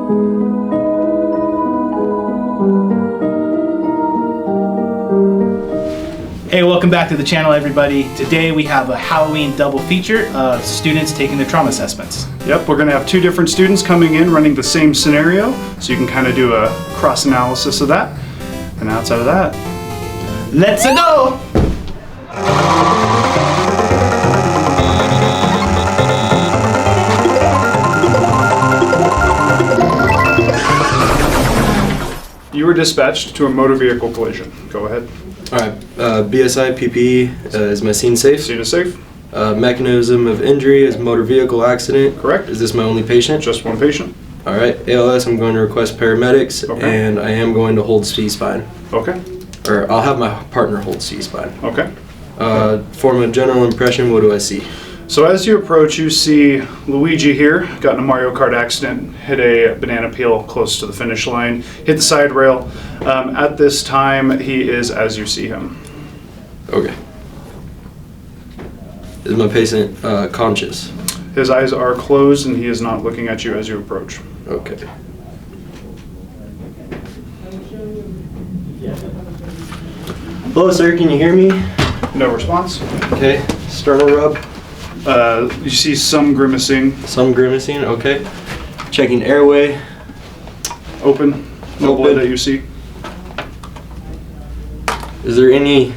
Hey, welcome back to the channel, everybody. Today we have a Halloween double feature of students taking their trauma assessments. Yep, we're gonna have two different students coming in running the same scenario, so you can kind of do a cross analysis of that. And outside of that, Let's go! you were dispatched to a motor vehicle collision. Go ahead. Alright, BSI PPE is my scene safe. Scene is safe. Mechanism of injury is motor vehicle accident. Correct. Is this my only patient? Just one patient. Alright, ALS, I'm going to request paramedics, Okay. and I am going to hold C-spine. Okay. Or I'll have my partner hold C-spine. Okay. Form a general impression, what do I see? So as you approach, you see Luigi here, got in a Mario Kart accident, hit a banana peel close to the finish line, hit the side rail. At this time, he is as you see him. Okay. Is my patient conscious? His eyes are closed and he is not looking at you as you approach. Okay. Hello, sir, can you hear me? No response. Okay, sternal rub. You see some grimacing. Some grimacing, okay. Checking airway. Open. No Open. blood that you see. Is there any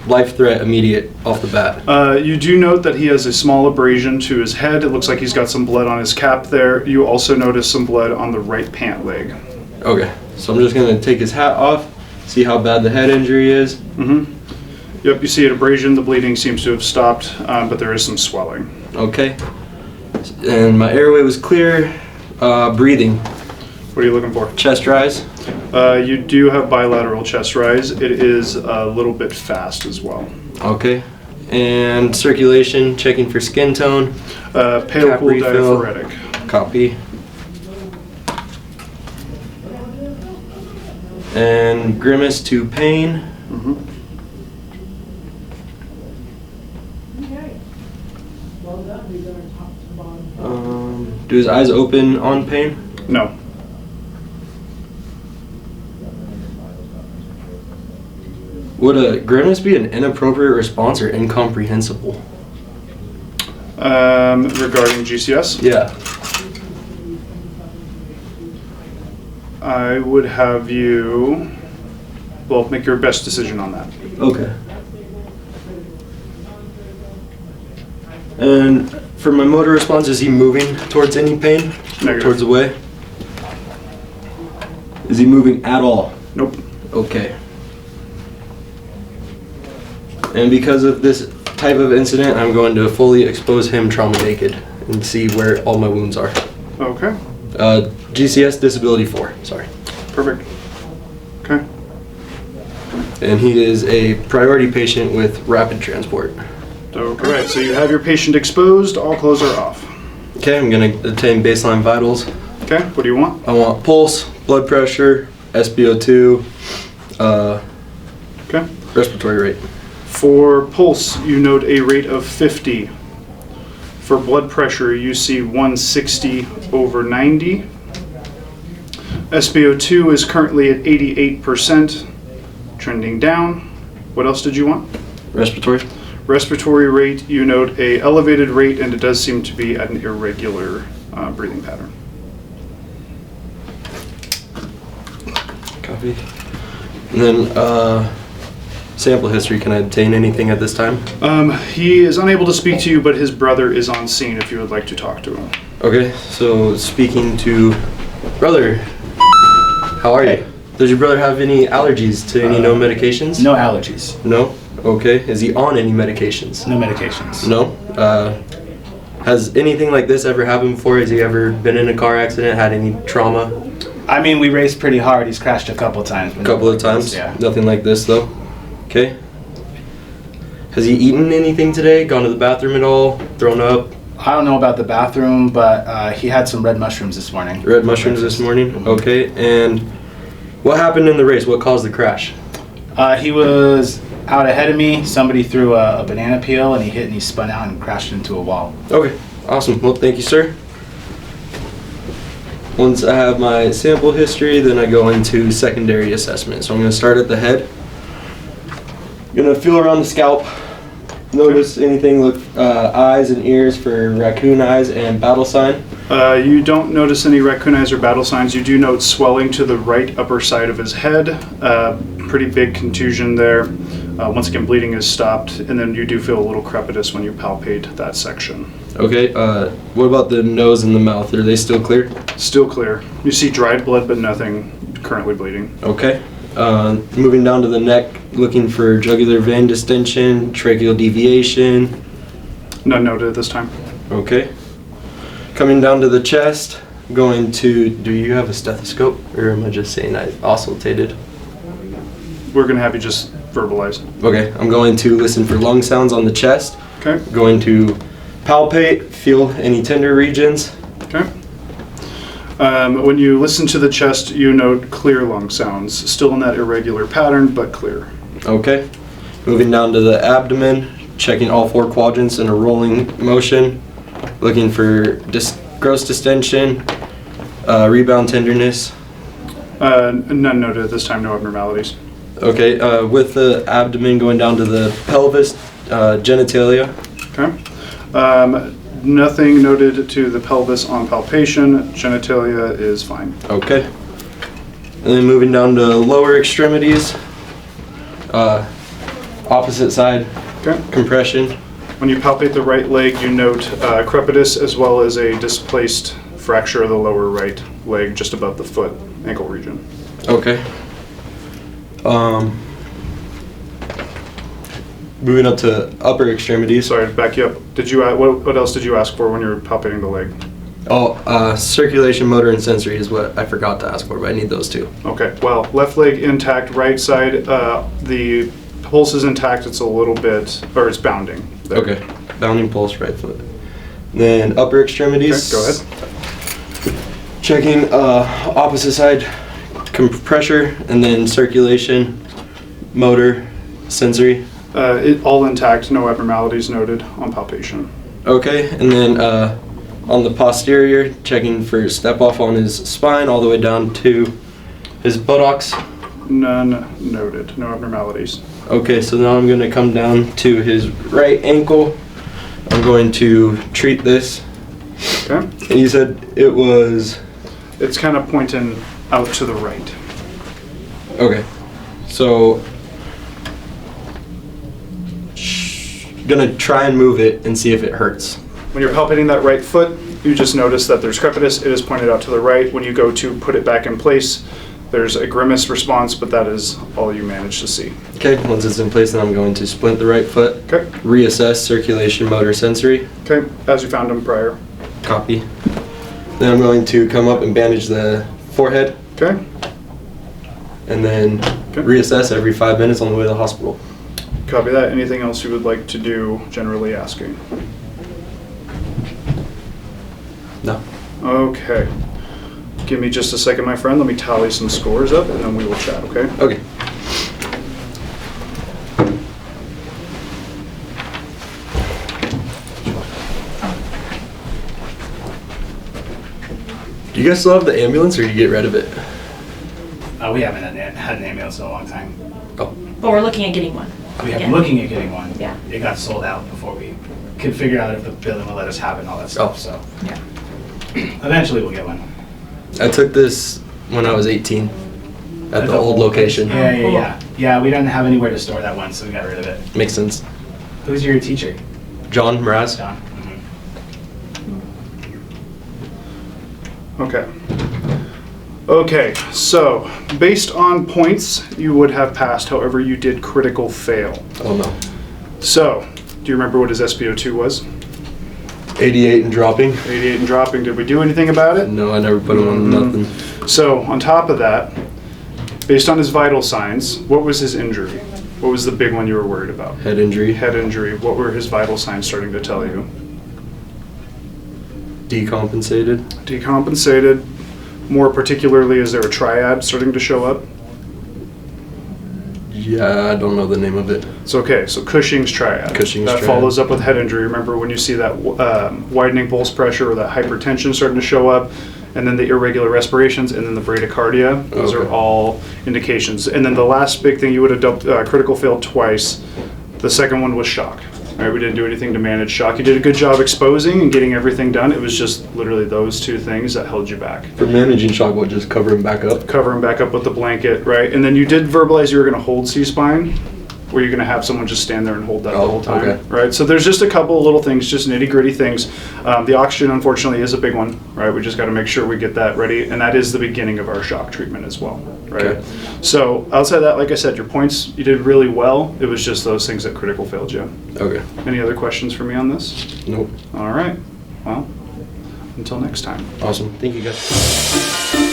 life threat immediate off the bat? You do note that he has a small abrasion to his head. It looks like he's got some blood on his cap there. You also notice some blood on the right pant leg. Okay, so I'm just gonna take his hat off, see how bad the head injury is. Mm-hmm. Yep, you see an abrasion. The bleeding seems to have stopped, but there is some swelling. Okay. And my airway was clear. Breathing. What are you looking for? Chest rise. You do have bilateral chest rise. It is a little bit fast as well. Okay. And circulation, checking for skin tone. Pale, Cap cool, refill. diaphoretic. Copy. And grimace to pain. Mm-hmm. Do his eyes open on pain? No. Would a grimace be an inappropriate response or incomprehensible? Regarding GCS? Yeah. I would have you, well, make your best decision on that. Okay. And for my motor response, is he moving towards any pain? Negative. Towards the way? Is he moving at all? Nope. Okay. And because of this type of incident, I'm going to fully expose him trauma naked and see where all my wounds are. Okay. GCS disability 4, sorry. Perfect. Okay. And he is a priority patient with rapid transport. Okay, so you have your patient exposed, all clothes are off. Okay, I'm gonna obtain baseline vitals. Okay, what do you want? I want pulse, blood pressure, SpO2, Okay. respiratory rate. For pulse, you note a rate of 50. For blood pressure, you see 160 over 90. SpO2 is currently at 88%, trending down. What else did you want? Respiratory. Respiratory rate, you note a elevated rate, and it does seem to be at an irregular breathing pattern. Copy. And then sample history, can I obtain anything at this time? He is unable to speak to you, but his brother is on scene if you would like to talk to him. Okay, so speaking to brother, how are you? Does your brother have any allergies to any known medications? No allergies. No? Okay. Is he on any medications? No medications. No? Has anything like this ever happened before? Has he ever been in a car accident, had any trauma? I mean, we raced pretty hard. He's crashed a couple times. A couple of times? Yeah. Nothing like this though? Okay. Has he eaten anything today? Gone to the bathroom at all? Thrown up? I don't know about the bathroom, but he had some red mushrooms this morning. Red mushrooms this morning? Okay. And what happened in the race? What caused the crash? He was out ahead of me. Somebody threw a banana peel and he hit and he spun out and crashed into a wall. Okay. Awesome. Well, thank you, sir. Once I have my sample history, then I go into secondary assessment. So I'm going to start at the head. Going to feel around the scalp. Notice anything, look, eyes and ears for raccoon eyes and battle sign. You don't notice any raccoon eyes or battle signs. You do note swelling to the right upper side of his head. Pretty big contusion there. Once again, bleeding is stopped, and then you do feel a little crepitus when you palpate that section. Okay, what about the nose and the mouth? Are they still clear? Still clear. You see dried blood, but nothing currently bleeding. Okay. Moving down to the neck, looking for jugular vein distension, tracheal deviation. None noted at this time. Okay. Coming down to the chest, going to, do you have a stethoscope, or am I just saying I oscillated? We're going to have you just verbalize. Okay, I'm going to listen for lung sounds on the chest. Okay. Going to palpate, feel any tender regions. Okay. When you listen to the chest, you note clear lung sounds. Still in that irregular pattern, but clear. Okay. Moving down to the abdomen, checking all 4 quadrants in a rolling motion. Looking for gross distension, rebound tenderness. None noted at this time, no abnormalities. Okay, with the abdomen going down to the pelvis, genitalia. Okay. Nothing noted to the pelvis on palpation. Genitalia is fine. Okay. And then moving down to lower extremities, opposite side, Okay. compression. When you palpate the right leg, you note crepitus as well as a displaced fracture of the lower right leg just above the foot, ankle region. Okay. Moving up to upper extremities. Sorry to back you up. Did you what else did you ask for when you were palpating the leg? Oh, circulation, motor, and sensory is what I forgot to ask for, but I need those too. Okay. Well, left leg intact, right side. The pulse is intact. It's a little bit, or it's bounding. There. Okay. Bounding pulse, right foot. Then upper extremities. Okay, go ahead. Checking opposite side pressure, and then circulation, motor, sensory. All intact. No abnormalities noted on palpation. Okay, and then on the posterior, checking for step off on his spine all the way down to his buttocks. None noted. No abnormalities. Okay, so now I'm going to come down to his right ankle. I'm going to treat this. Okay. And you said it was... It's kind of pointing out to the right. Okay, so... Gonna try and move it and see if it hurts. When you're palpating that right foot, you just notice that there's crepitus. It is pointed out to the right. When you go to put it back in place, there's a grimace response, but that is all you manage to see. Okay, once it's in place, then I'm going to splint the right foot. Okay. Reassess circulation, motor, sensory. Okay, as you found them prior. Copy. Then I'm going to come up and bandage the forehead, Okay. and then reassess every 5 minutes on the way to the hospital. Copy that. Anything else you would like to do, generally asking? No. Okay. Give me just a second, my friend. Let me tally some scores up, and then we will chat, okay? Okay. Do you guys still have the ambulance, or do you get rid of it? We haven't had an ambulance in a long time. Oh. But we're looking at getting one. We have Again. been looking at getting one. Yeah. It got sold out before we could figure out if the building will let us have it and all that stuff. So Yeah. eventually we'll get one. I took this when I was 18 at the old location. Yeah. Yeah, we didn't have anywhere to store that one, so we got rid of it. Makes sense. Who's your teacher? John Mraz. John. Okay. Okay, so based on points, you would have passed. However, you did critical fail. Oh no. So, do you remember what his SPO2 was? 88 and dropping. 88 and dropping. Did we do anything about it? No, I never put him on nothing. So, on top of that, based on his vital signs, what was his injury? What was the big one you were worried about? Head injury. Head injury. What were his vital signs starting to tell you? Decompensated. Decompensated. More particularly, is there a triad starting to show up? Yeah, I don't know the name of it. It's okay. So Cushing's triad. Cushing's that triad. follows up with head injury. Remember when you see that widening pulse pressure or that hypertension starting to show up, and then the irregular respirations, and then the bradycardia. Those are Okay. all indications. And then the last big thing, you would have dumped critical failed twice. The second one was shock. All right, we didn't do anything to manage shock. You did a good job exposing and getting everything done. It was just literally those two things that held you back. For managing shock, what, just cover him back up? Cover him back up with the blanket, right? And then you did verbalize you were going to hold C-spine, or you're going to have someone just stand there and hold that the Oh, whole time, okay. right? So there's just a couple of little things, just nitty-gritty things. The oxygen, unfortunately, is a big one, right? We just got to make sure we get that ready, and that is the beginning of our shock treatment as well, right? Okay. So outside that, like I said, your points, you did really well. It was just those things that critical failed you. Okay. Any other questions for me on this? Nope. All right. Well, until next time. Awesome. Thank you, guys.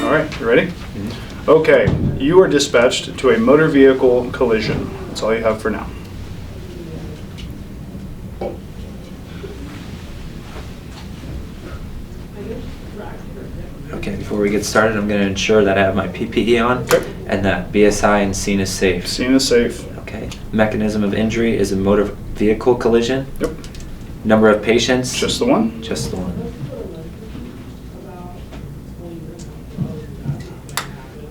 All right, you ready? Okay, you are dispatched to a motor vehicle collision. That's all you have for now. Okay, before we get started, I'm going to ensure that I have my PPE on Okay. and that BSI and scene is safe. Scene is safe. Okay. Mechanism of injury is a motor vehicle collision. Yep, Number of patients? just the one. Just the one.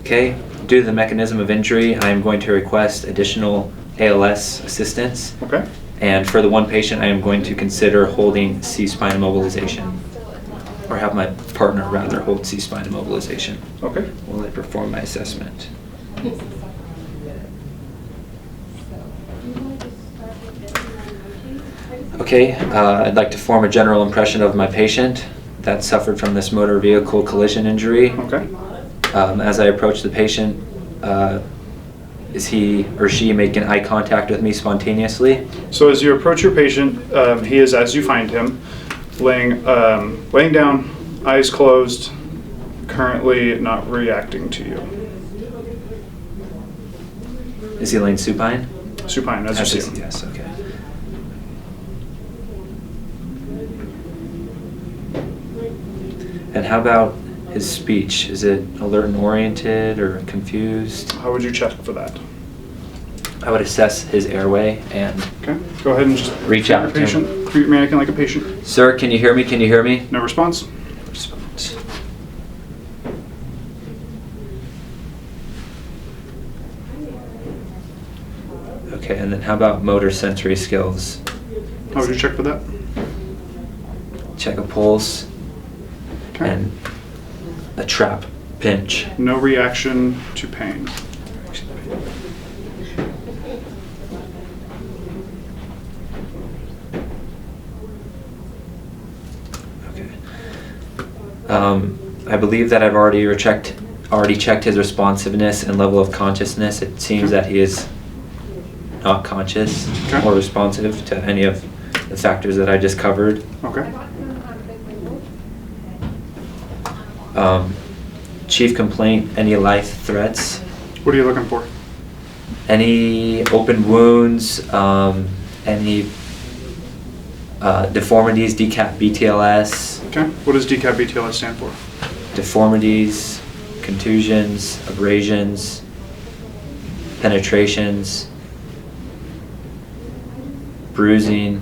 Okay, due to the mechanism of injury, I am going to request additional ALS assistance. Okay, And for the one patient, I am going to consider holding C-spine immobilization. Or have my partner rather hold C-spine immobilization okay. while I perform my assessment. Okay, I'd like to form a general impression of my patient that suffered from this motor vehicle collision injury. Okay, As I approach the patient, is he or she making eye contact with me spontaneously? so as you approach your patient, he is, as you find him, laying down, eyes closed, currently not reacting to you. Is he laying supine? Supine, as you see him. Yes, okay. And how about his speech? Is it alert and oriented or confused? How would you check for that? I would assess his airway and, Okay, go ahead and just Reach treat out your to him. patient. Treat your mannequin like a patient. sir, can you hear me? Can you hear me? No response? Response. Okay, and then how about motor sensory skills? How would you check for that? Check a pulse Okay. and a trap pinch. No reaction to pain. Okay. I believe that I've already checked his responsiveness and level of consciousness. It seems that he is not conscious Okay. or responsive to any of the factors that I just covered. Okay. Chief complaint, any life threats, What are you looking for? any open wounds, any deformities, DCAP, BTLS, Okay. What does DCAP BTLS stand for? deformities, contusions, abrasions, penetrations, bruising,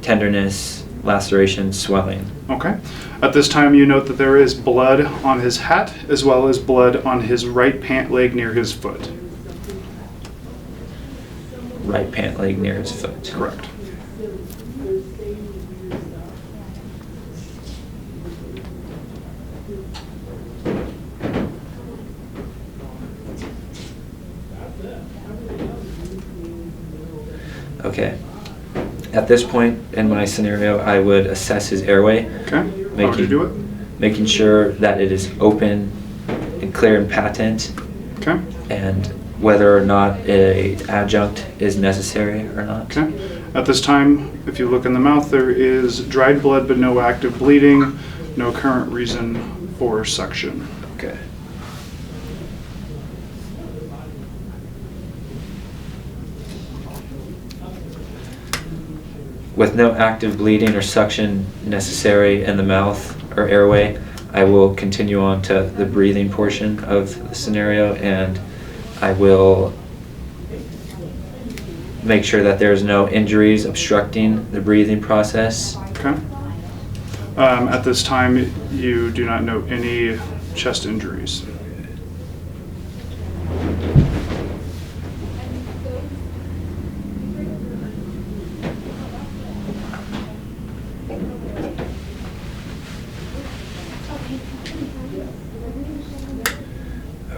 tenderness, laceration, swelling. Okay. At this time, you note that there is blood on his hat as well as blood on his right pant leg near his foot. Right pant leg near his foot. Correct. Okay. At this point in my scenario, I would assess his airway, Okay. How would you do it? making sure that it is open and clear and patent, Okay. and whether or not an adjunct is necessary or not. Okay. At this time, if you look in the mouth, there is dried blood but no active bleeding, no current reason for suction. Okay. With no active bleeding or suction necessary in the mouth or airway, I will continue on to the breathing portion of the scenario, and I will make sure that there's no injuries obstructing the breathing process. Okay. At this time, you do not note any chest injuries.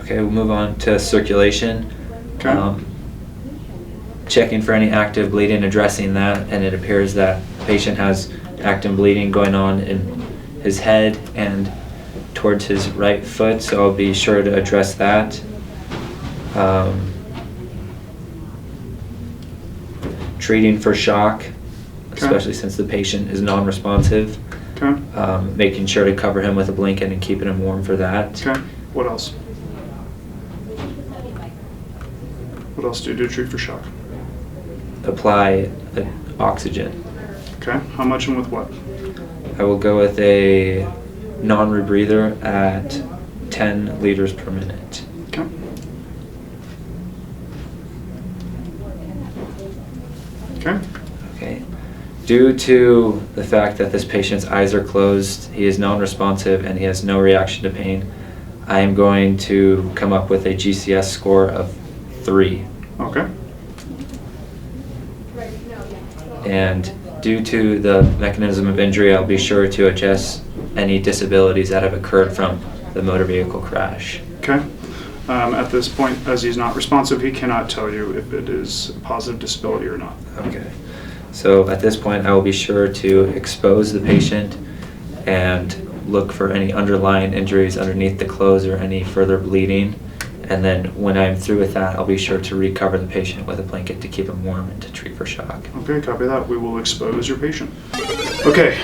Okay, we'll move on to circulation. Okay. Checking for any active bleeding, addressing that, and it appears that the patient has active bleeding going on in his head and towards his right foot, so I'll be sure to address that. Treating for shock, especially since the patient is non-responsive. Okay. Making sure to cover him with a blanket and keeping him warm for that. Okay. What else? What else do you do to treat for shock? Apply oxygen. Okay. How much and with what? I will go with a non-rebreather at 10 liters per minute. Okay. Okay. Okay. Due to the fact that this patient's eyes are closed, he is non-responsive, and he has no reaction to pain, I am going to come up with a GCS score of 3. Okay. And due to the mechanism of injury, I'll be sure to adjust any disabilities that have occurred from the motor vehicle crash. Okay. At this point, as he's not responsive, he cannot tell you if it is a positive disability or not. Okay. So at this point, I will be sure to expose the patient and look for any underlying injuries underneath the clothes or any further bleeding. And then when I'm through with that, I'll be sure to recover the patient with a blanket to keep him warm and to treat for shock. Okay, copy that. We will expose your patient. Okay,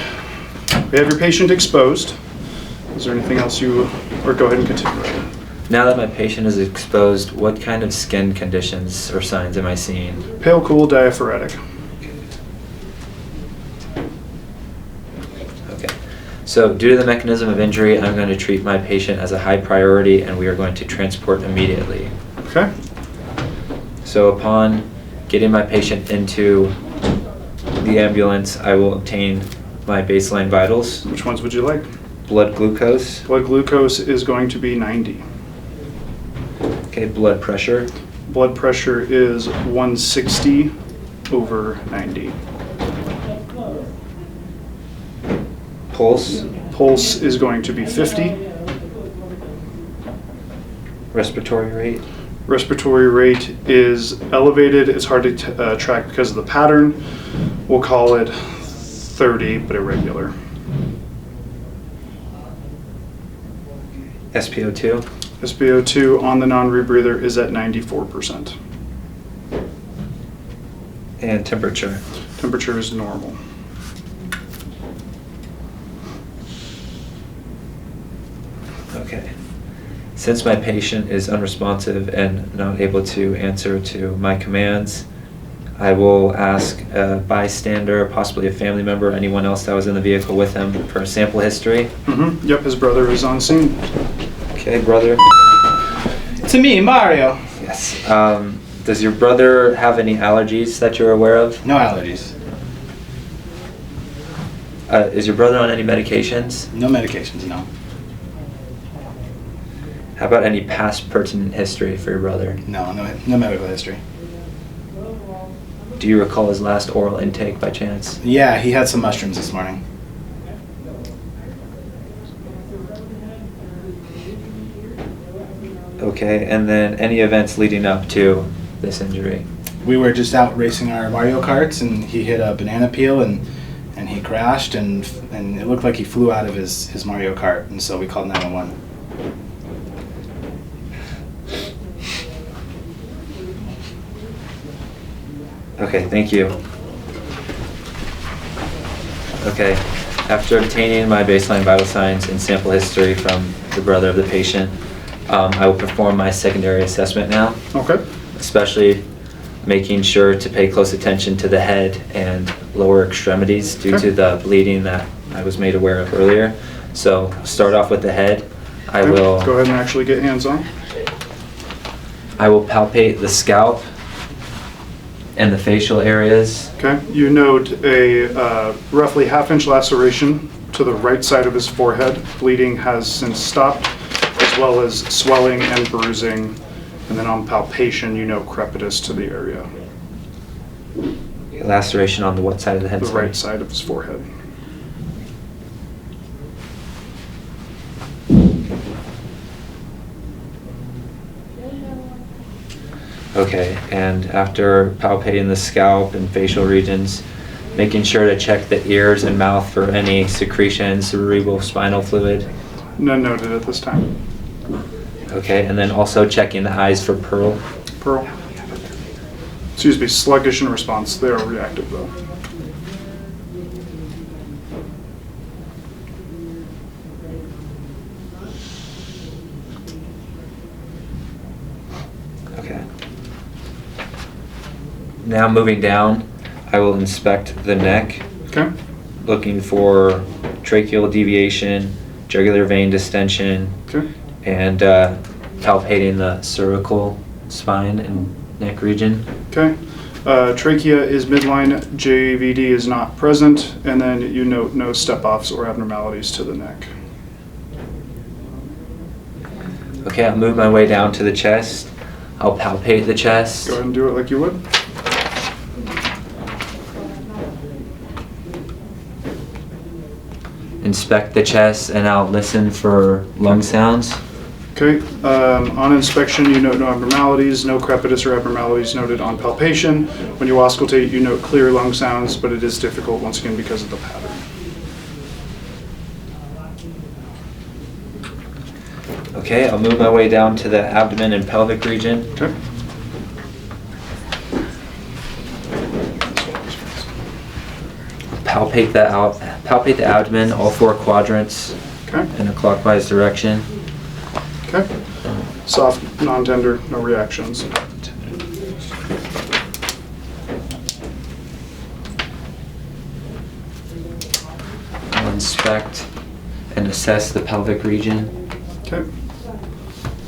we have your patient exposed. Is there anything else or go ahead and continue. Now that my patient is exposed, what kind of skin conditions or signs am I seeing? Pale, cool, diaphoretic. Okay. So due to the mechanism of injury, I'm going to treat my patient as a high priority, and we are going to transport immediately. Okay. So upon getting my patient into the ambulance, I will obtain my baseline vitals. Which ones would you like? Blood glucose. Blood glucose is going to be 90. Okay, blood pressure. Blood pressure is 160 over 90. Pulse. Pulse is going to be 50. Respiratory rate. Respiratory rate is elevated. It's hard to track because of the pattern. We'll call it 30, but irregular. SpO2. SpO2 on the non-rebreather is at 94%. And temperature. Temperature is normal. Okay. Since my patient is unresponsive and not able to answer to my commands, I will ask a bystander, possibly a family member, anyone else that was in the vehicle with him, for a sample history. Mm-hmm. Yep, his brother is on scene. Okay, brother. To me, Mario. Yes. Does your brother have any allergies that you're aware of? No allergies. Is your brother on any medications? No medications, no. How about any past pertinent history for your brother? No medical history. Do you recall his last oral intake by chance? Yeah, he had some mushrooms this morning. Okay, and then any events leading up to this injury? We were just out racing our Mario Karts, and he hit a banana peel, and he crashed, and it looked like he flew out of his Mario Kart, and so we called 911. Okay, thank you. Okay, after obtaining my baseline vital signs and sample history from the brother of the patient, I will perform my secondary assessment now. Okay. Especially making sure to pay close attention to the head and lower extremities due Okay. to the bleeding that I was made aware of earlier. So start off with the head. I Okay, will Go ahead and actually get hands on. palpate the scalp and the facial areas. Okay, you note a roughly half-inch laceration to the right side of his forehead. Bleeding has since stopped, as well as swelling and bruising. And then on palpation, you note crepitus to the area, Laceration on the what side of the head? the sorry? right side of his forehead. Okay, and after palpating the scalp and facial regions, making sure to check the ears and mouth for any secretions, cerebrospinal fluid. None noted at this time. Okay, and then also checking the eyes for pearl. Pearl. Excuse me, sluggish in response. They are reactive though. Okay. Now moving down, I will inspect the neck, Okay, looking for tracheal deviation, jugular vein distension, okay, and palpating the cervical spine and neck region. okay. Trachea is midline, JVD is not present, and then you note no step-offs or abnormalities to the neck. Okay, I'll move my way down to the chest. I'll palpate the chest. Go ahead and do it like you would. Inspect the chest, and I'll listen for lung sounds. Okay, on inspection, you note no abnormalities, no crepitus or abnormalities noted on palpation. When you auscultate, you note clear lung sounds, but it is difficult once again because of the pattern. Okay, I'll move my way down to the abdomen and pelvic region. Okay, Palpate the abdomen, all four quadrants okay, in a clockwise direction. okay. Soft, non-tender, no reactions. I'll inspect and assess the pelvic region. Okay.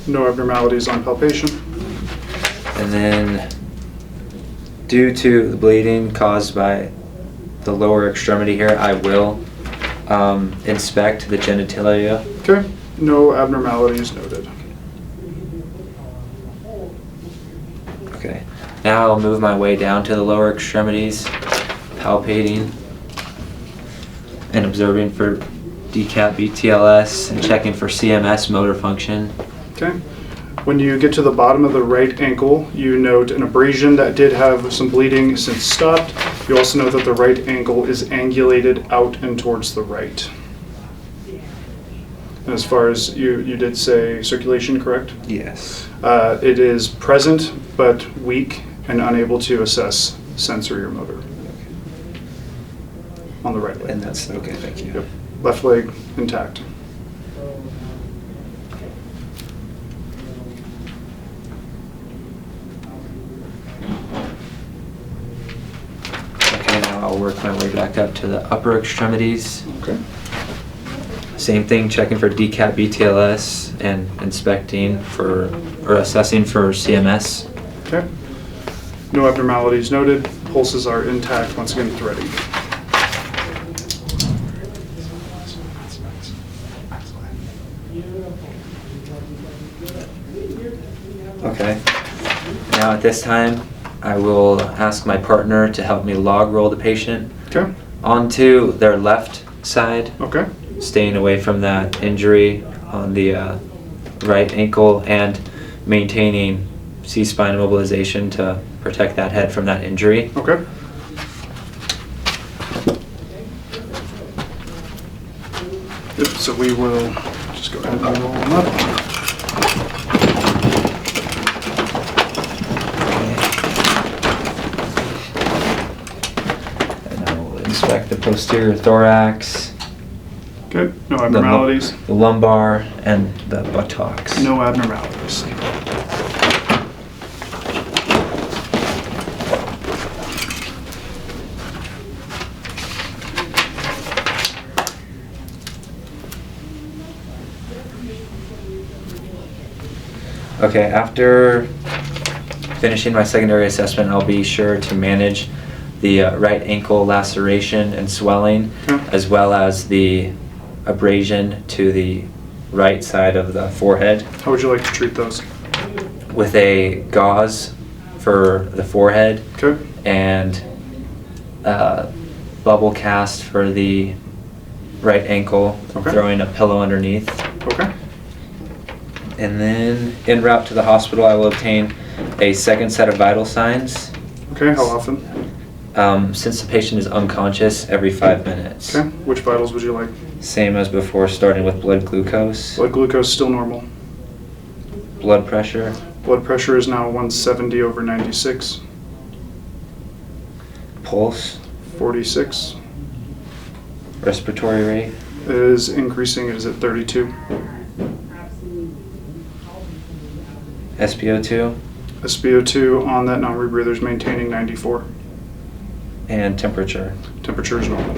No abnormalities on palpation. And then, due to the bleeding caused by the lower extremity here, I will inspect the genitalia. Okay, no abnormalities noted. Okay. Now I'll move my way down to the lower extremities, palpating and observing for DCAT, BTLS, and checking for CMS motor function. Okay. When you get to the bottom of the right ankle, you note an abrasion that did have some bleeding since stopped. You also note that the right ankle is angulated out and towards the right. And as far as you did say circulation, correct? Yes. It is present but weak and unable to assess sensory or motor on the right leg. And that's okay, thank you. Yep. Left leg intact. Okay, now I'll work my way back up to the upper extremities. Okay. Same thing, checking for DCAT, BTLS, and inspecting for, or assessing for CMS. Okay. No abnormalities noted. Pulses are intact, once again threading. Okay. Now at this time, I will ask my partner to help me log roll the patient Okay. onto their left side, Okay. staying away from that injury on the right ankle and maintaining C-spine immobilization to protect that head from that injury. Okay. Yep, so we will just go ahead and roll them up. And I will inspect the posterior thorax, Okay, no abnormalities. the lumbar, and the buttocks. No abnormalities. Okay, after finishing my secondary assessment, I'll be sure to manage the right ankle laceration and swelling, Okay. as well as the abrasion to the right side of the forehead How would you like to treat those? with a gauze for the forehead Okay. and bubble cast for the right ankle, Okay. throwing a pillow underneath. Okay. And then en route to the hospital, I will obtain a second set of vital signs. Okay, how often? Since the patient is unconscious, every 5 minutes. Okay, which vitals would you like? Same as before, starting with blood glucose, Blood glucose still normal. blood pressure, Blood pressure is now 170 over 96. pulse, 46 respiratory rate, is increasing. It is at 32. SpO2, SpO2 on that non-rebreather is maintaining 94. and temperature. Temperature is normal.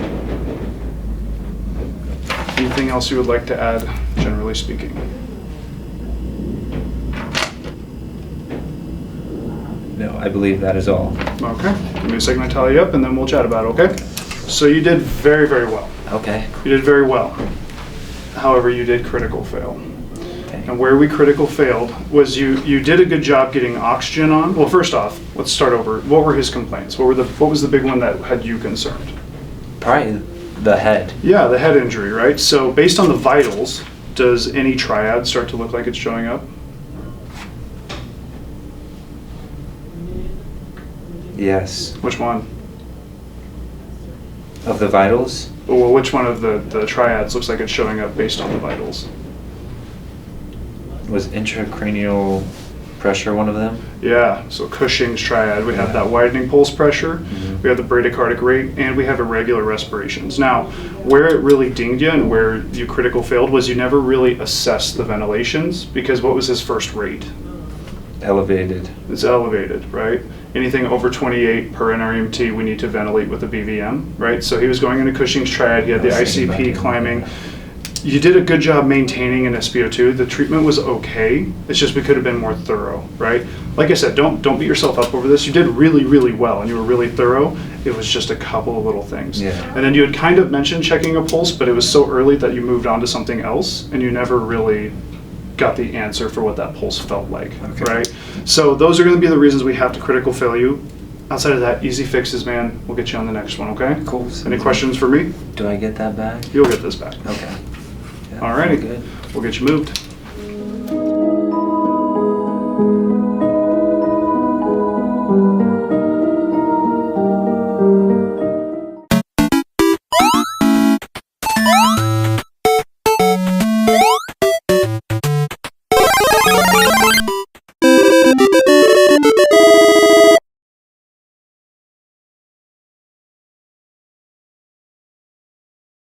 Anything else you would like to add, generally speaking? No, I believe that is all. Okay, give me a second to tally up and then we'll chat about it, okay? So you did very, very well. Okay. You did very well. However, you did critical fail. Okay. And where we critical failed was you did a good job getting oxygen on. Well, first off, let's start over. What were his complaints? What was the big one that had you concerned? Probably the head. Yeah, the head injury, right? So based on the vitals, does any triad start to look like it's showing up? Yes. Which one? Of the vitals, Well, which one of the triads looks like it's showing up based on the vitals? was intracranial pressure one of them? Yeah, so Cushing's triad, we have Yeah. that widening pulse pressure, Mhm. we have the bradycardic rate, and we have irregular respirations. Now, where it really dinged you and where you critical failed was you never really assessed the ventilations, because what was his first rate? Elevated. It's elevated, right? Anything over 28 per NREMT, we need to ventilate with a BVM, right? So he was going into Cushing's triad, he had the I was thinking ICP about climbing. You did a good job maintaining an SpO2. The treatment was okay. It's just we could have been more thorough, right? Like I said, don't beat yourself up over this. You did really, really well, and you were really thorough. It was just a couple of little things. Yeah. And then you had kind of mentioned checking a pulse, but it was so early that you moved on to something else, and you never really got the answer for what that pulse felt like, Okay. right? So those are going to be the reasons we have to critical fail you. Outside of that, easy fixes, man. We'll get you on the next one, okay? Cool. Any questions for me? Do I get that back? You'll get this back. Okay. Yeah, Alrighty. good. We'll get you moved.